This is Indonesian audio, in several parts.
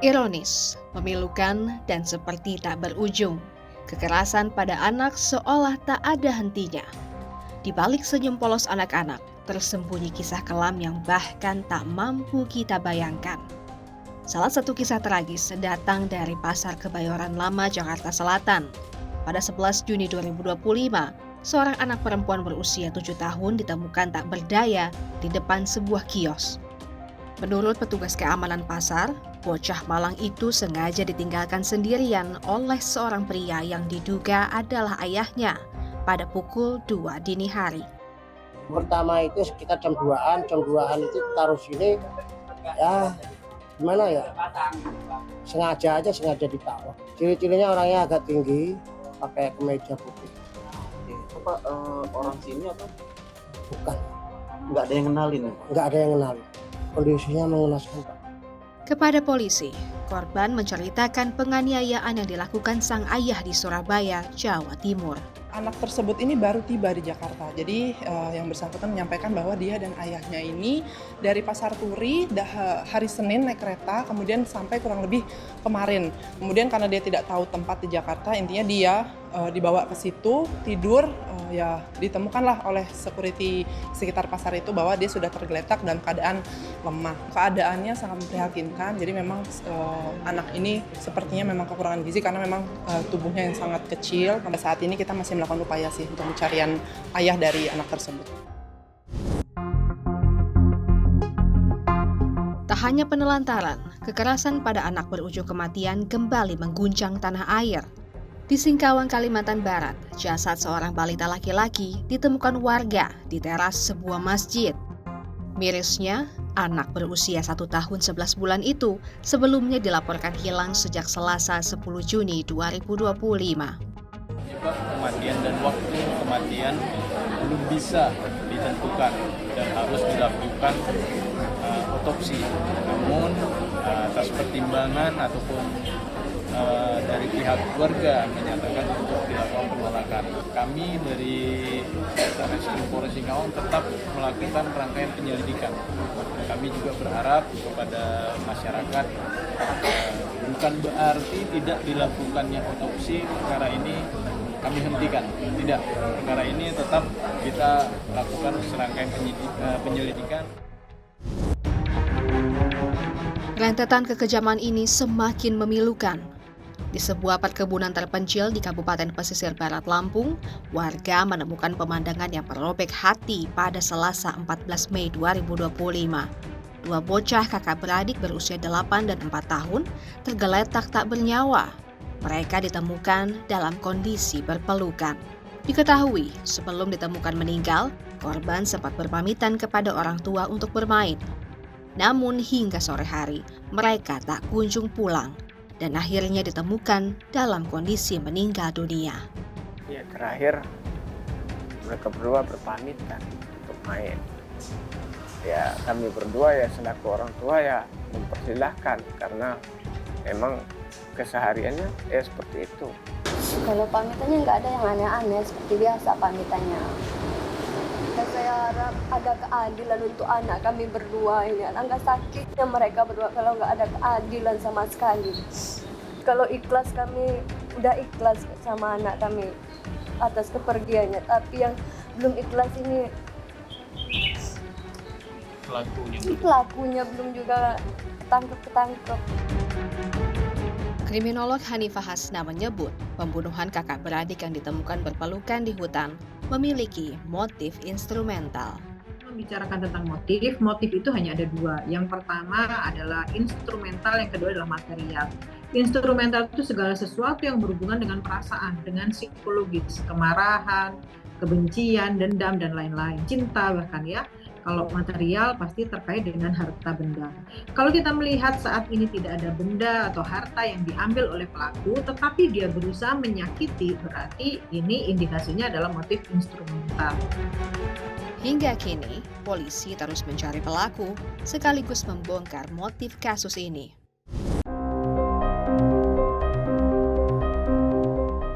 Ironis, memilukan, dan seperti tak berujung. Kekerasan pada anak seolah tak ada hentinya. Di balik senyum polos anak-anak, tersembunyi kisah kelam yang bahkan tak mampu kita bayangkan. Salah satu kisah tragis datang dari Pasar Kebayoran Lama, Jakarta Selatan. Pada 11 Juni 2025, seorang anak perempuan berusia 7 tahun ditemukan tak berdaya di depan sebuah kios. Menurut petugas keamanan pasar, bocah malang itu sengaja ditinggalkan sendirian oleh seorang pria yang diduga adalah ayahnya pada pukul 2 dini hari. Pertama itu sekitar jam 2-an itu taruh sini, ya gimana ya, sengaja ditaruh. Ciri-cirinya orangnya agak tinggi, pakai kemeja putih. Apa orang sini atau? Bukan. Nggak ada yang kenalin? Nggak ada yang kenalin. Kondisinya mengenaskan, Pak. Kepada polisi, korban menceritakan penganiayaan yang dilakukan sang ayah di Surabaya, Jawa Timur. Anak tersebut ini baru tiba di Jakarta, jadi yang bersangkutan menyampaikan bahwa dia dan ayahnya ini dari Pasar Turi hari Senin naik kereta, kemudian sampai kurang lebih kemarin. Kemudian karena dia tidak tahu tempat di Jakarta, intinya dia dibawa ke situ, tidur, ya ditemukanlah oleh security sekitar pasar itu bahwa dia sudah tergeletak dalam keadaan lemah. Keadaannya sangat memprihatinkan, jadi memang anak ini sepertinya memang kekurangan gizi karena memang tubuhnya yang sangat kecil. Sampai saat ini kita masih melakukan upaya sih untuk pencarian ayah dari anak tersebut. Tak hanya penelantaran, kekerasan pada anak berujung kematian kembali mengguncang tanah air. Di Singkawang, Kalimantan Barat, jasad seorang balita laki-laki ditemukan warga di teras sebuah masjid. Mirisnya, anak berusia 1 tahun 11 bulan itu sebelumnya dilaporkan hilang sejak Selasa 10 Juni 2025. Penyebab kematian dan waktu kematian belum bisa ditentukan dan harus dilakukan otopsi. Namun atas pertimbangan ataupun dari pihak keluarga menyatakan untuk dilakukan penolakan. Kami dari Satreskrim Polres Singkawang tetap melakukan rangkaian penyelidikan. Kami juga berharap kepada masyarakat bukan berarti tidak dilakukannya otopsi perkara ini kami hentikan. Tidak, perkara ini tetap kita lakukan serangkaian penyelidikan. Rentetan kekejaman ini semakin memilukan. Di sebuah perkebunan terpencil di Kabupaten Pesisir Barat Lampung, warga menemukan pemandangan yang merobek hati pada Selasa 14 Mei 2025. Dua bocah kakak beradik berusia 8 dan 4 tahun tergeletak tak bernyawa. Mereka ditemukan dalam kondisi berpelukan. Diketahui sebelum ditemukan meninggal, korban sempat berpamitan kepada orang tua untuk bermain. Namun hingga sore hari, mereka tak kunjung pulang dan akhirnya ditemukan dalam kondisi meninggal dunia. Ya, terakhir mereka berdua berpamitan untuk main. Ya, kami berdua ya selaku orang tua ya mempersilahkan karena memang kesehariannya ya seperti itu. Kalau pamitannya nggak ada yang aneh-aneh, seperti biasa pamitannya. Saya harap ada keadilan untuk anak kami berdua ini. Alangkah sakitnya mereka berdua kalau nggak ada keadilan sama sekali. Kalau ikhlas, kami udah ikhlas sama anak kami atas kepergiannya. Tapi yang belum ikhlas ini pelakunya belum juga ketangkep. Kriminolog Hanifah Hasna menyebut pembunuhan kakak beradik yang ditemukan berpelukan di hutan memiliki motif instrumental. Membicarakan tentang motif itu hanya ada dua. Yang pertama adalah instrumental, yang kedua adalah material. Instrumental itu segala sesuatu yang berhubungan dengan perasaan, dengan psikologis, kemarahan, kebencian, dendam, dan lain-lain. Cinta bahkan ya. Kalau material pasti terkait dengan harta benda. Kalau kita melihat saat ini tidak ada benda atau harta yang diambil oleh pelaku, tetapi dia berusaha menyakiti, berarti ini indikasinya adalah motif instrumental. Hingga kini, polisi terus mencari pelaku sekaligus membongkar motif kasus ini.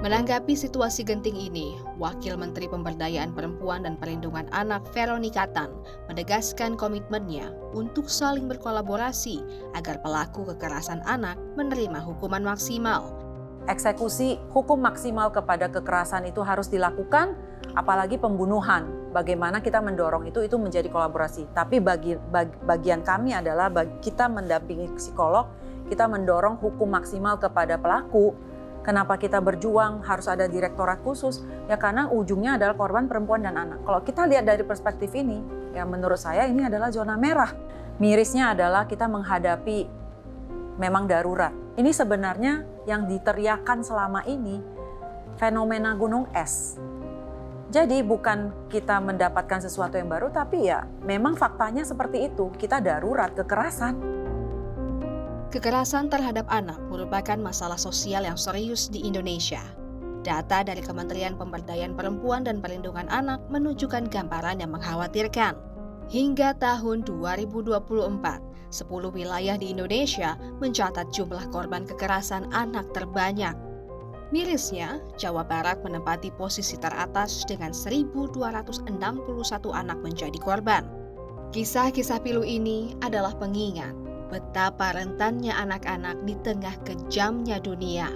Menanggapi situasi genting ini, Wakil Menteri Pemberdayaan Perempuan dan Perlindungan Anak Veronica Tan menegaskan komitmennya untuk saling berkolaborasi agar pelaku kekerasan anak menerima hukuman maksimal. Eksekusi hukum maksimal kepada kekerasan itu harus dilakukan, apalagi pembunuhan. Bagaimana kita mendorong itu menjadi kolaborasi. Tapi bagian kami adalah kita mendampingi psikolog, kita mendorong hukum maksimal kepada pelaku. Kenapa kita berjuang harus ada direktorat khusus? Ya karena ujungnya adalah korban perempuan dan anak. Kalau kita lihat dari perspektif ini, ya menurut saya ini adalah zona merah. Mirisnya adalah kita menghadapi memang darurat. Ini sebenarnya yang diteriakan selama ini fenomena gunung es. Jadi bukan kita mendapatkan sesuatu yang baru, tapi ya memang faktanya seperti itu. Kita darurat kekerasan. Kekerasan terhadap anak merupakan masalah sosial yang serius di Indonesia. Data dari Kementerian Pemberdayaan Perempuan dan Perlindungan Anak menunjukkan gambaran yang mengkhawatirkan. Hingga tahun 2024, 10 wilayah di Indonesia mencatat jumlah korban kekerasan anak terbanyak. Mirisnya, Jawa Barat menempati posisi teratas dengan 1.261 anak menjadi korban. Kisah-kisah pilu ini adalah pengingat betapa rentannya anak-anak di tengah kejamnya dunia.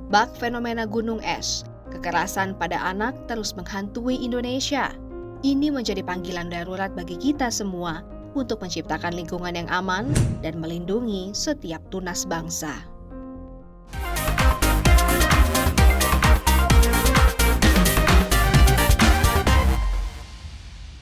Bak fenomena gunung es, kekerasan pada anak terus menghantui Indonesia. Ini menjadi panggilan darurat bagi kita semua untuk menciptakan lingkungan yang aman dan melindungi setiap tunas bangsa.